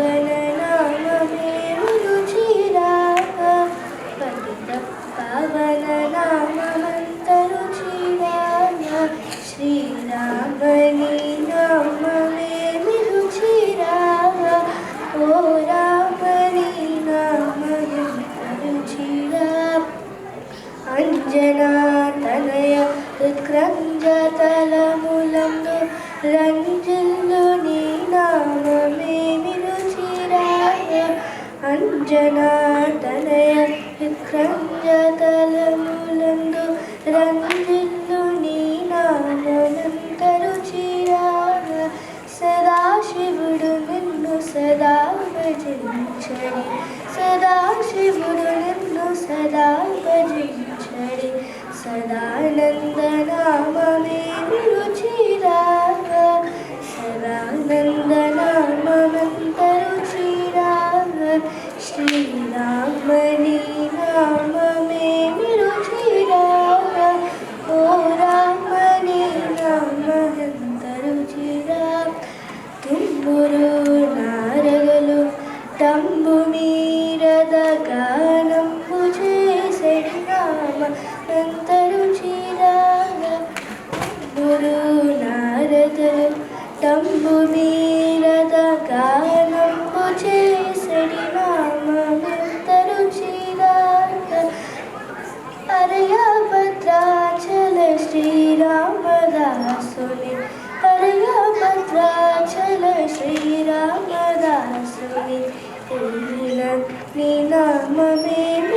पावन नाममे रुचिरा पतित पावन नाममन्तरुचिरा श्रीरामनी नाममे रुचिरा ओ रामनी नाममन्तरुचिरा अंजनातनय उत्क्रञ्जतलमुलंदु రంజిల్లు నీ నామమేమి రుచిరా అంజనాతనయ విక్రంజతలములందు రంజిల్లు నీ నామమంత రుచిరా సదాశివుడు నిన్ను సదా భజించడి సదాశివుడు నిన్ను సదా భజించడి సదానంద నామమేమి రుచిరా సదానంద నామమంత రుచిరా శ్రీరామని నామమేమి రుచిరా ఓ రామని నామమంత రుచిరా తుంబురు నారగలు తంబు మీರದ గానంబు చేసెడి నామమంత రుచిరా తుంబురు నారదలు తంబు మీರದ గానంబు చేసెడి నామమంత రుచిరా అరయ భద్రాచల శ్రీరామదాసుని అరయ భద్రాచల శ్రీరామదాసుని నీ నామమేమి